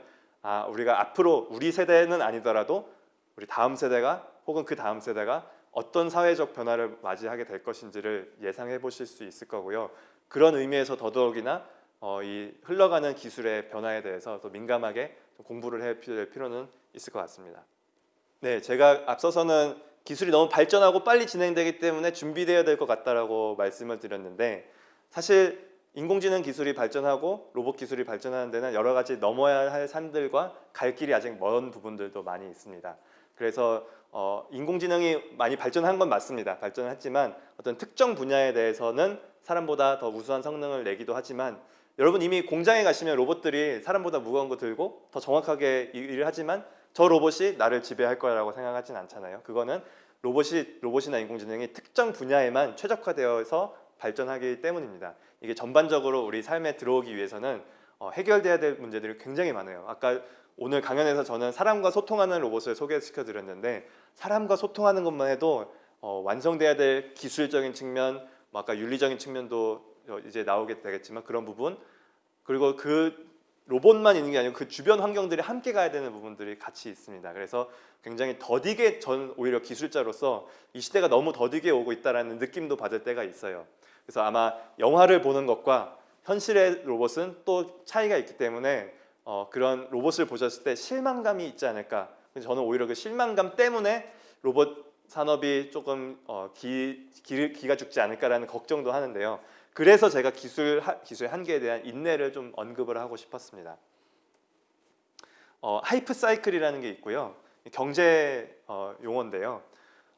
우리가 앞으로 우리 세대는 아니더라도 우리 다음 세대가 혹은 그 다음 세대가 어떤 사회적 변화를 맞이하게 될 것인지를 예상해 보실 수 있을 거고요. 그런 의미에서 더더욱이나 이 흘러가는 기술의 변화에 대해서 더 민감하게 공부를 할 필요는 있을 것 같습니다. 네, 제가 앞서서는 기술이 너무 발전하고 빨리 진행되기 때문에 준비되어야 될 것 같다라고 말씀을 드렸는데 사실 인공지능 기술이 발전하고 로봇 기술이 발전하는 데는 여러 가지 넘어야 할 산들과 갈 길이 아직 먼 부분들도 많이 있습니다. 그래서 인공지능이 많이 발전한 건 맞습니다. 발전했지만 어떤 특정 분야에 대해서는 사람보다 더 우수한 성능을 내기도 하지만 여러분 이미 공장에 가시면 로봇들이 사람보다 무거운 거 들고 더 정확하게 일을 하지만 저 로봇이 나를 지배할 거라고 생각하진 않잖아요. 그거는 로봇이나 인공지능이 특정 분야에만 최적화되어서 발전하기 때문입니다. 이게 전반적으로 우리 삶에 들어오기 위해서는 해결돼야 될 문제들이 굉장히 많아요. 아까 오늘 강연에서 저는 사람과 소통하는 로봇을 소개시켜 드렸는데 사람과 소통하는 것만 해도 완성돼야 될 기술적인 측면, 아까 윤리적인 측면도 이제 나오게 되겠지만 그런 부분 그리고 그 로봇만 있는 게 아니고 그 주변 환경들이 함께 가야 되는 부분들이 같이 있습니다. 그래서 굉장히 더디게 전 오히려 기술자로서 이 시대가 너무 더디게 오고 있다라는 느낌도 받을 때가 있어요. 그래서 아마 영화를 보는 것과 현실의 로봇은 또 차이가 있기 때문에 그런 로봇을 보셨을 때 실망감이 있지 않을까. 그래서 저는 오히려 그 실망감 때문에 로봇 산업이 조금 기가 죽지 않을까라는 걱정도 하는데요. 그래서 제가 기술 한계에 대한 인내를 좀 언급을 하고 싶었습니다. 하이프 사이클이라는 게 있고요. 경제 용어인데요.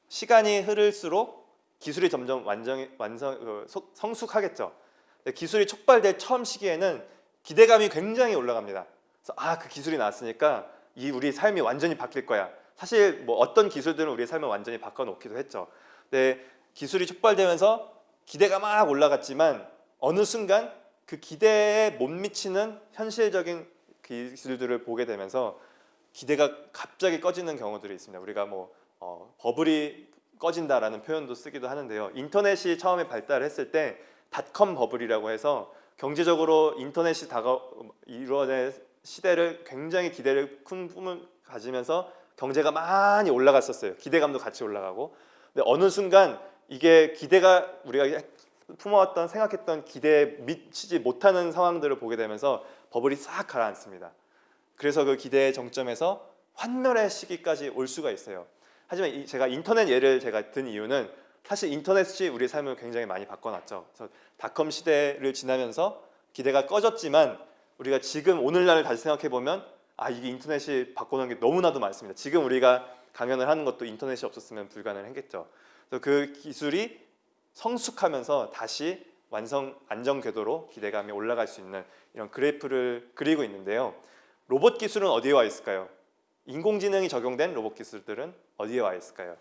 시간이 흐를수록 기술이 점점 성숙하겠죠. 기술이 촉발될 처음 시기에는 기대감이 굉장히 올라갑니다. 그래서 그 기술이 나왔으니까 우리 삶이 완전히 바뀔 거야. 사실 뭐 어떤 기술들은 우리의 삶을 완전히 바꿔놓기도 했죠. 근데 기술이 촉발되면서 기대가 막 올라갔지만 어느 순간 그 기대에 못 미치는 현실적인 기술들을 보게 되면서 기대가 갑자기 꺼지는 경우들이 있습니다. 우리가 뭐 버블이 꺼진다라는 표현도 쓰기도 하는데요. 인터넷이 처음에 발달했을 때 닷컴 버블이라고 해서 경제적으로 인터넷이 이루어진 시대를 굉장히 기대를 큰 꿈을 가지면서 경제가 많이 올라갔었어요. 기대감도 같이 올라가고. 근데 어느 순간 이게 기대가 우리가 품어왔던 생각했던 기대에 미치지 못하는 상황들을 보게 되면서 버블이 싹 가라앉습니다. 그래서 그 기대의 정점에서 환멸의 시기까지 올 수가 있어요. 하지만 제가 인터넷 예를 든 이유는 사실 인터넷이 우리 삶을 굉장히 많이 바꿔놨죠. 그래서 닷컴 시대를 지나면서 기대가 꺼졌지만 우리가 지금 오늘날을 다시 생각해 보면 이게 인터넷이 바꿔놓은 게 너무나도 많습니다. 지금 우리가 강연을 하는 것도 인터넷이 없었으면 불가능했겠죠. 그래서 그 기술이 성숙하면서 다시 안정 궤도로 기대감이 올라갈 수 있는 이런 그래프를 그리고 있는데요. 로봇 기술은 어디에 와 있을까요? 인공지능이 적용된 로봇 기술들은 어디에 와 있을까요?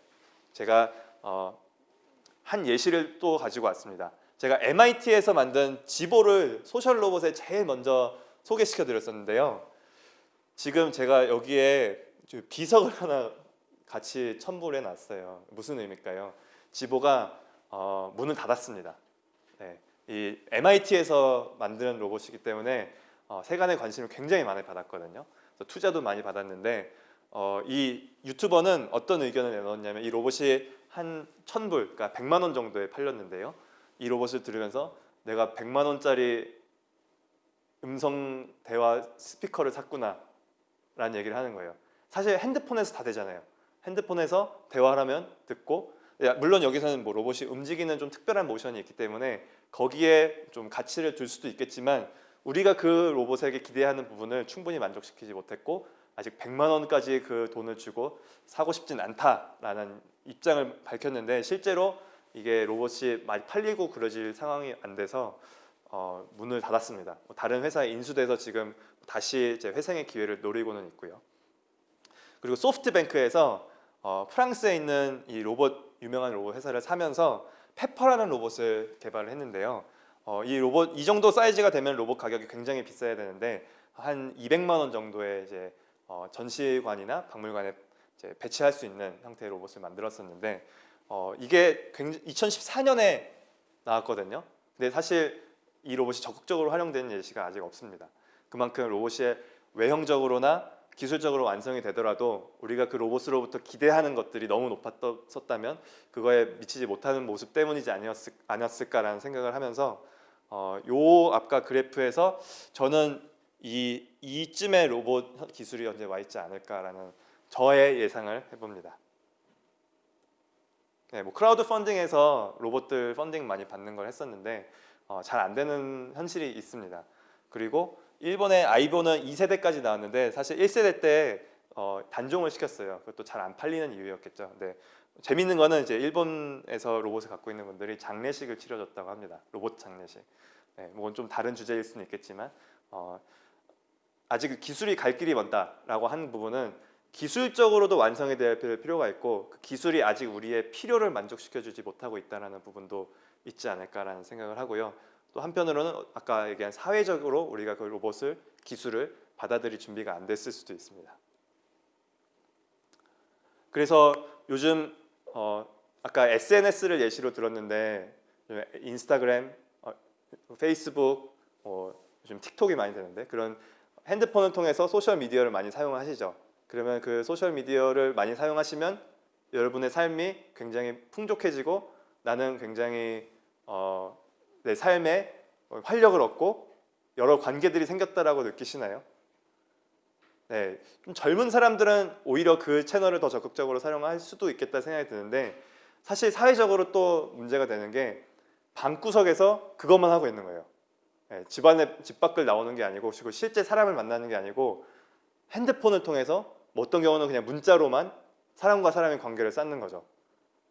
제가 한 예시를 또 가지고 왔습니다. 제가 MIT에서 만든 지보를 소셜 로봇에 제일 먼저 소개시켜 드렸었는데요. 지금 제가 여기에 비석을 하나 같이 첨부를 해놨어요. 무슨 의미일까요? 지보가 문을 닫았습니다. 네, 이 MIT에서 만든 로봇이기 때문에 세간의 관심을 굉장히 많이 받았거든요. 그래서 투자도 많이 받았는데 이 유튜버는 어떤 의견을 내놓았냐면 이 로봇이 한 1,000불, 그러니까 100만 원 정도에 팔렸는데요. 이 로봇을 들으면서 내가 100만 원짜리 음성 대화 스피커를 샀구나 라는 얘기를 하는 거예요. 사실 핸드폰에서 다 되잖아요. 핸드폰에서 대화를 하면 듣고, 물론 여기서는 뭐 로봇이 움직이는 좀 특별한 모션이 있기 때문에 거기에 좀 가치를 둘 수도 있겠지만 우리가 그 로봇에게 기대하는 부분을 충분히 만족시키지 못했고 아직 100만 원까지 그 돈을 주고 사고 싶진 않다라는 입장을 밝혔는데 실제로 이게 로봇이 많이 팔리고 그러질 상황이 안 돼서 문을 닫았습니다. 다른 회사에 인수돼서 지금 다시 이제 회생의 기회를 노리고는 있고요. 그리고 소프트뱅크에서 프랑스에 있는 이 유명한 로봇 회사를 사면서 페퍼라는 로봇을 개발을 했는데요. 이 로봇 이 정도 사이즈가 되면 로봇 가격이 굉장히 비싸야 되는데 한 200만 원 정도의 이제 전시관이나 박물관에 이제 배치할 수 있는 형태의 로봇을 만들었었는데 이게 2014년에 나왔거든요. 근데 사실 이 로봇이 적극적으로 활용되는 예시가 아직 없습니다. 그만큼 로봇이 외형적으로나 기술적으로 완성이 되더라도 우리가 그 로봇으로부터 기대하는 것들이 너무 높았었다면 그거에 미치지 못하는 모습 때문이지 아니었을까라는 생각을 하면서 요 아까 그래프에서 저는 이쯤의 로봇 기술이 언제 와 있지 않을까라는 저의 예상을 해봅니다. 네, 뭐 크라우드 펀딩에서 로봇들 펀딩 많이 받는 걸 했었는데 잘 안 되는 현실이 있습니다. 그리고 일본의 아이보는 2세대까지 나왔는데 사실 1세대 때 단종을 시켰어요. 그것도 잘 안 팔리는 이유였겠죠. 근데 재밌는 거는 이제 일본에서 로봇을 갖고 있는 분들이 장례식을 치러줬다고 합니다. 로봇 장례식. 네, 뭐 좀 다른 주제일 수는 있겠지만 아직 기술이 갈 길이 먼다라고 하는 부분은 기술적으로도 완성이 될 필요가 있고 그 기술이 아직 우리의 필요를 만족시켜주지 못하고 있다는 부분도 있지 않을까라는 생각을 하고요. 또 한편으로는 아까 얘기한 사회적으로 우리가 그 기술을 받아들일 준비가 안 됐을 수도 있습니다. 그래서 요즘 아까 SNS를 예시로 들었는데 인스타그램, 페이스북, 요즘 틱톡이 많이 되는데 그런 핸드폰을 통해서 소셜 미디어를 많이 사용하시죠. 그러면 그 소셜 미디어를 많이 사용하시면 여러분의 삶이 굉장히 풍족해지고 나는 굉장히 내 삶에 활력을 얻고 여러 관계들이 생겼다라고 느끼시나요? 네, 좀 젊은 사람들은 오히려 그 채널을 더 적극적으로 사용할 수도 있겠다 생각이 드는데 사실 사회적으로 또 문제가 되는 게 방구석에서 그것만 하고 있는 거예요. 네, 집 밖을 나오는 게 아니고 그리고 실제 사람을 만나는 게 아니고 핸드폰을 통해서 뭐 어떤 경우는 그냥 문자로만 사람과 사람의 관계를 쌓는 거죠.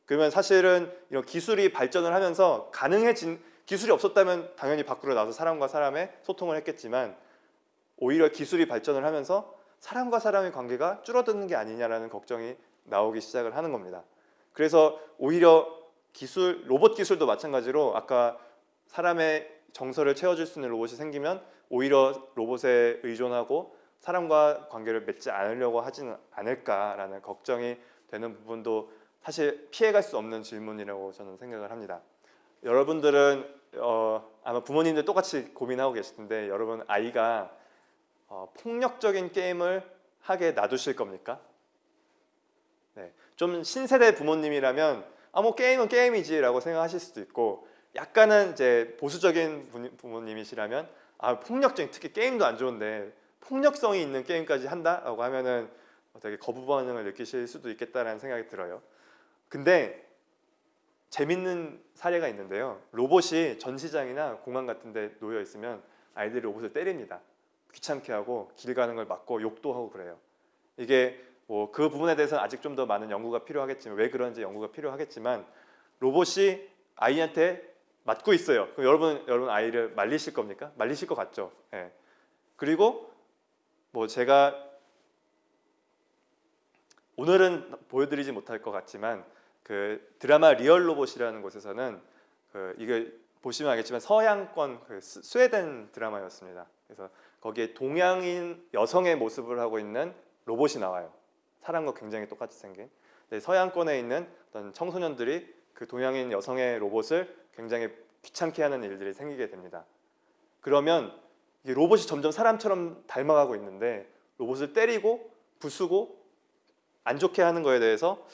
그러면 사실은 이런 기술이 발전을 하면서 가능해진 기술이 없었다면 당연히 밖으로 나와서 사람과 사람의 소통을 했겠지만 오히려 기술이 발전을 하면서 사람과 사람의 관계가 줄어드는 게 아니냐라는 걱정이 나오기 시작을 하는 겁니다. 그래서 오히려 로봇 기술도 마찬가지로 아까 사람의 정서를 채워줄 수 있는 로봇이 생기면 오히려 로봇에 의존하고 사람과 관계를 맺지 않으려고 하지는 않을까라는 걱정이 되는 부분도 사실 피해갈 수 없는 질문이라고 저는 생각을 합니다. 여러분들은 아마 부모님들 똑같이 고민하고 계실 텐데 여러분 아이가 폭력적인 게임을 하게 놔두실 겁니까? 네, 좀 신세대 부모님이라면 뭐 게임은 게임이지라고 생각하실 수도 있고 약간은 이제 보수적인 부모님이시라면 폭력적인 특히 게임도 안 좋은데 폭력성이 있는 게임까지 한다라고 하면은 되게 거부 반응을 느끼실 수도 있겠다라는 생각이 들어요. 근데 재밌는 사례가 있는데요. 로봇이 전시장이나 공항 같은 데 놓여 있으면 아이들이 로봇을 때립니다. 귀찮게 하고 길 가는 걸 막고 욕도 하고 그래요. 이게 뭐 그 부분에 대해서는 아직 좀 더 많은 연구가 필요하겠지만 왜 그런지 연구가 필요하겠지만 로봇이 아이한테 맞고 있어요. 그럼 여러분 아이를 말리실 겁니까? 말리실 것 같죠. 예. 그리고 뭐 제가 오늘은 보여드리지 못할 것 같지만 그 드라마 리얼 로봇이라는 곳에서는 이게 보시면 알겠지만 서양권 스웨덴 드라마였습니다. 그래서 거기에 동양인 여성의 모습을 하고 있는 로봇이 나와요. 사람과 굉장히 똑같이 생긴. 서양권에 있는 어떤 청소년들이 그 동양인 여성의 로봇을 굉장히 귀찮게 하는 일들이 생기게 됩니다. 그러면 이 로봇이 점점 사람처럼 닮아가고 있는데 로봇을 때리고 부수고 안 좋게 하는 거에 대해서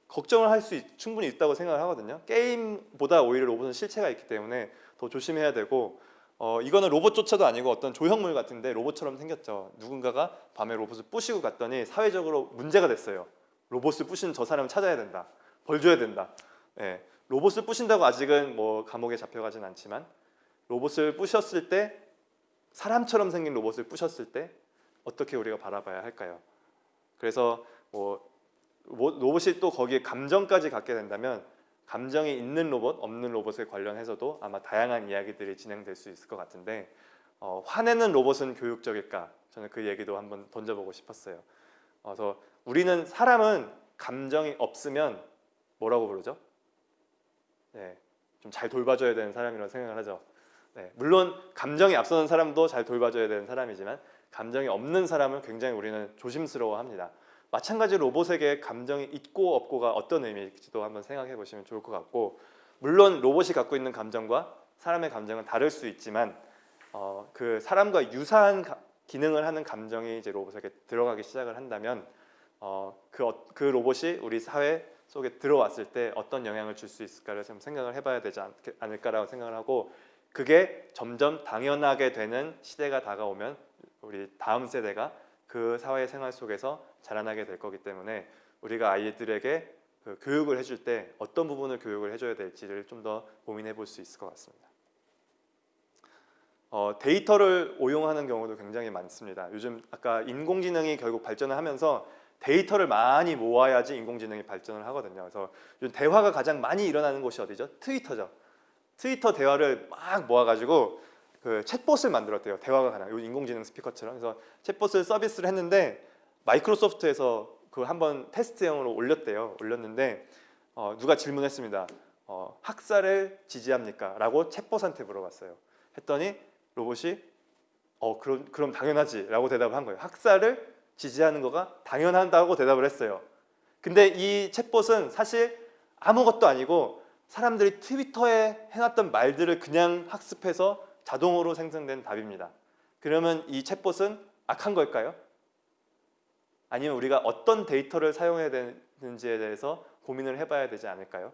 걱정을 할 수 충분히 있다고 생각을 하거든요. 게임보다 오히려 로봇은 실체가 있기 때문에 더 조심해야 되고 이거는 로봇조차도 아니고 어떤 조형물 같은데 로봇처럼 생겼죠. 누군가가 밤에 로봇을 부시고 갔더니 사회적으로 문제가 됐어요. 로봇을 부신 저 사람을 찾아야 된다. 벌 줘야 된다. 예, 로봇을 부신다고 아직은 뭐 감옥에 잡혀가진 않지만 로봇을 부셨을 때 사람처럼 생긴 로봇을 부셨을 때 어떻게 우리가 바라봐야 할까요? 그래서 뭐 로봇이 또 거기에 감정까지 갖게 된다면 감정이 있는 로봇, 없는 로봇에 관련해서도 아마 다양한 이야기들이 진행될 수 있을 것 같은데 화내는 로봇은 교육적일까? 저는 그 얘기도 한번 던져보고 싶었어요. 그래서 우리는 사람은 감정이 없으면 뭐라고 부르죠? 네, 좀 잘 돌봐줘야 되는 사람이라고 생각을 하죠. 네, 물론 감정이 앞서는 사람도 잘 돌봐줘야 되는 사람이지만 감정이 없는 사람은 굉장히 우리는 조심스러워합니다. 마찬가지로 로봇에게 감정이 있고 없고가 어떤 의미일지도 한번 생각해 보시면 좋을 것 같고 물론 로봇이 갖고 있는 감정과 사람의 감정은 다를 수 있지만 그 사람과 유사한 기능을 하는 감정이 이제 로봇에게 들어가기 시작을 한다면 그 로봇이 우리 사회 속에 들어왔을 때 어떤 영향을 줄 수 있을까를 좀 생각을 해봐야 되지 않을까라고 생각을 하고 그게 점점 당연하게 되는 시대가 다가오면 우리 다음 세대가 그 사회 생활 속에서 자라나게 될 거기 때문에 우리가 아이들에게 그 교육을 해줄 때 어떤 부분을 교육을 해줘야 될지를 좀 더 고민해 볼 수 있을 것 같습니다. 데이터를 오용하는 경우도 굉장히 많습니다. 요즘 아까 인공지능이 결국 발전을 하면서 데이터를 많이 모아야지 인공지능이 발전을 하거든요. 그래서 요즘 대화가 가장 많이 일어나는 곳이 어디죠? 트위터죠. 트위터 대화를 막 모아가지고 그 챗봇을 만들었대요. 대화가 가능한 인공지능 스피커처럼. 그래서 챗봇을 서비스를 했는데 마이크로소프트에서 그 한번 테스트형으로 올렸는데 누가 질문했습니다. 학살을 지지합니까? 라고 챗봇한테 물어봤어요. 했더니 로봇이 그럼 당연하지 라고 대답을 한 거예요. 학살을 지지하는 거가 당연하다고 대답을 했어요. 근데 이 챗봇은 사실 아무것도 아니고 사람들이 트위터에 해놨던 말들을 그냥 학습해서 자동으로 생성된 답입니다. 그러면 이 챗봇은 악한 걸까요? 아니면 우리가 어떤 데이터를 사용해야 되는지에 대해서 고민을 해봐야 되지 않을까요?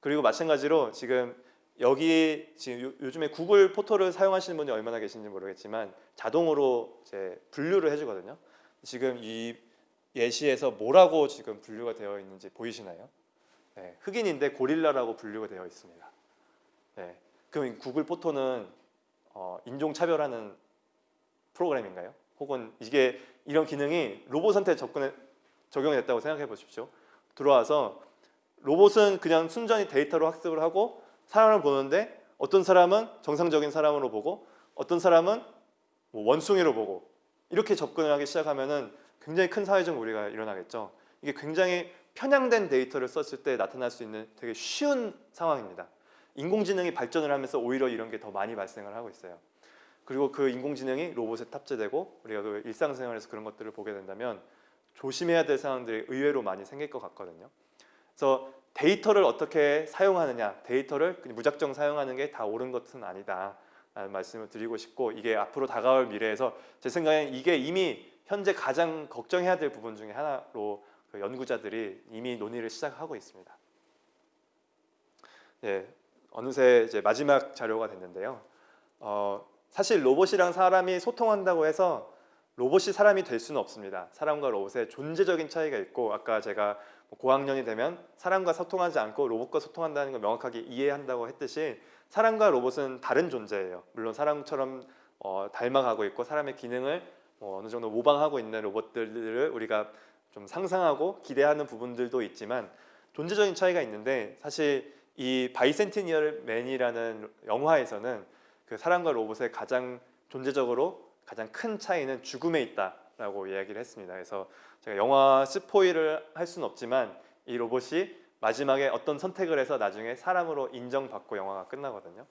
그리고 마찬가지로 지금 여기 지금 요즘에 구글 포토를 사용하시는 분이 얼마나 계신지 모르겠지만 자동으로 이제 분류를 해주거든요. 지금 이 예시에서 뭐라고 지금 분류가 되어 있는지 보이시나요? 네, 흑인인데 고릴라라고 분류가 되어 있습니다. 네, 그럼 구글 포토는 인종 차별하는 프로그램인가요? 혹은 이게 이런 기능이 로봇한테 적용됐다고 생각해 보십시오. 들어와서 로봇은 그냥 순전히 데이터로 학습을 하고 사람을 보는데 어떤 사람은 정상적인 사람으로 보고 어떤 사람은 뭐 원숭이로 보고 이렇게 접근을 하기 시작하면은 굉장히 큰 사회적 무리가 일어나겠죠. 이게 굉장히 편향된 데이터를 썼을 때 나타날 수 있는 되게 쉬운 상황입니다. 인공지능이 발전을 하면서 오히려 이런 게 더 많이 발생을 하고 있어요. 그리고 그 인공지능이 로봇에 탑재되고 우리가 그 일상생활에서 그런 것들을 보게 된다면 조심해야 될 상황들이 의외로 많이 생길 것 같거든요. 그래서 데이터를 어떻게 사용하느냐, 데이터를 그냥 무작정 사용하는 게 다 옳은 것은 아니다 라는 말씀을 드리고 싶고, 이게 앞으로 다가올 미래에서 제 생각엔 이게 이미 현재 가장 걱정해야 될 부분 중에 하나로 그 연구자들이 이미 논의를 시작하고 있습니다. 네, 어느새 이제 마지막 자료가 됐는데요. 사실 로봇이랑 사람이 소통한다고 해서 로봇이 사람이 될 수는 없습니다. 사람과 로봇의 존재적인 차이가 있고, 아까 제가 고학년이 되면 사람과 소통하지 않고 로봇과 소통한다는 걸 명확하게 이해한다고 했듯이 사람과 로봇은 다른 존재예요. 물론 사람처럼 닮아가고 있고 사람의 기능을 어느 정도 모방하고 있는 로봇들을 우리가 좀 상상하고 기대하는 부분들도 있지만 존재적인 차이가 있는데, 사실 이 바이센티니얼 맨이라는 영화에서는 그 사람과 로봇의 가장 존재적으로 가장 큰 차이는 죽음에 있다라고 이야기를 했습니다. 그래서 제가 영화 스포일을 할 수는 없지만 이 로봇이 마지막에 어떤 선택을 해서 나중에 사람으로 인정받고 영화가 끝나거든요.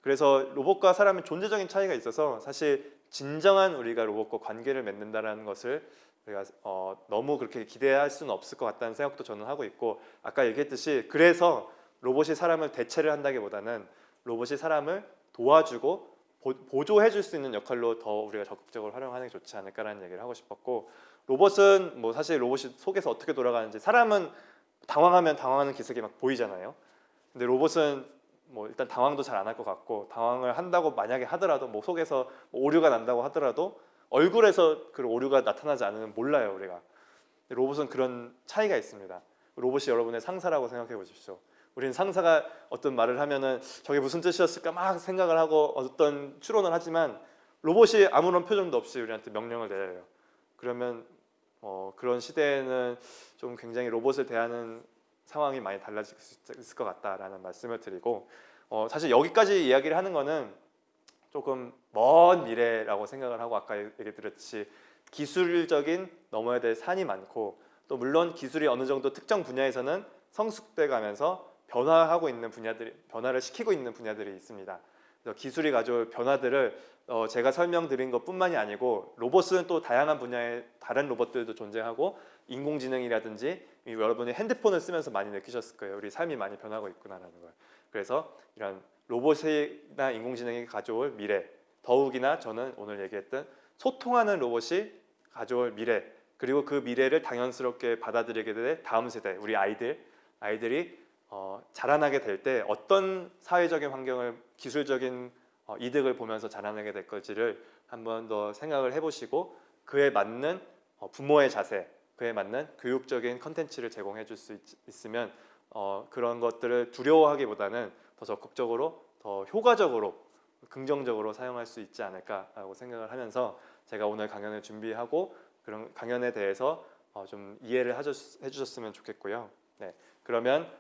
그래서 로봇과 사람의 존재적인 차이가 있어서 사실 진정한 우리가 로봇과 관계를 맺는다는 것을 우리가 너무 그렇게 기대할 수는 없을 것 같다는 생각도 저는 하고 있고, 아까 얘기했듯이 그래서 로봇이 사람을 대체를 한다기보다는 로봇이 사람을 도와주고 보조해 줄 수 있는 역할로 더 우리가 적극적으로 활용하는 게 좋지 않을까라는 얘기를 하고 싶었고, 로봇은 뭐 사실 로봇이 속에서 어떻게 돌아가는지, 사람은 당황하면 당황하는 기색이 막 보이잖아요. 근데 로봇은 뭐 일단 당황도 잘 안 할 것 같고, 당황을 한다고 만약에 하더라도 뭐 속에서 뭐 오류가 난다고 하더라도 얼굴에서 그 오류가 나타나지 않으면 몰라요 우리가. 근데 로봇은 그런 차이가 있습니다. 로봇이 여러분의 상사라고 생각해 보십시오. 우리는 상사가 어떤 말을 하면은 저게 무슨 뜻이었을까 막 생각을 하고 어떤 추론을 하지만 로봇이 아무런 표정도 없이 우리한테 명령을 내려요. 그러면 그런 시대에는 좀 굉장히 로봇을 대하는 상황이 많이 달라질 수 있을 것 같다라는 말씀을 드리고, 사실 여기까지 이야기를 하는 거는 조금 먼 미래라고 생각을 하고, 아까 얘기 드렸듯이 기술적인 넘어야 될 산이 많고, 또 물론 기술이 어느 정도 특정 분야에서는 성숙돼 가면서 변화하고 있는 분야들이, 변화를 시키고 있는 분야들이 있습니다. 그래서 기술이 가져올 변화들을 제가 설명드린 것뿐만이 아니고 로봇은 또 다양한 분야의 다른 로봇들도 존재하고, 인공지능이라든지 여러분이 핸드폰을 쓰면서 많이 느끼셨을 거예요. 우리 삶이 많이 변하고 있구나라는 걸. 그래서 이런 로봇이나 인공지능이 가져올 미래, 더욱이나 저는 오늘 얘기했던 소통하는 로봇이 가져올 미래, 그리고 그 미래를 당연스럽게 받아들이게 될 다음 세대, 우리 아이들이 자라나게 될 때 어떤 사회적인 환경을, 기술적인 이득을 보면서 자라나게 될 것지를 한 번 더 생각을 해보시고, 그에 맞는 부모의 자세, 그에 맞는 교육적인 컨텐츠를 제공해 줄 수 있으면 그런 것들을 두려워하기보다는 더 적극적으로, 더 효과적으로, 긍정적으로 사용할 수 있지 않을까라고 생각을 하면서 제가 오늘 강연을 준비하고 그런 강연에 대해서 좀 이해를 해주셨으면 좋겠고요. 네, 그러면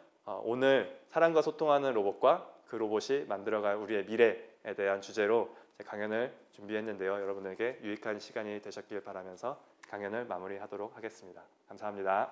오늘 사람과 소통하는 로봇과 그 로봇이 만들어갈 우리의 미래에 대한 주제로 제 강연을 준비했는데요. 여러분에게 유익한 시간이 되셨길 바라면서 강연을 마무리하도록 하겠습니다. 감사합니다.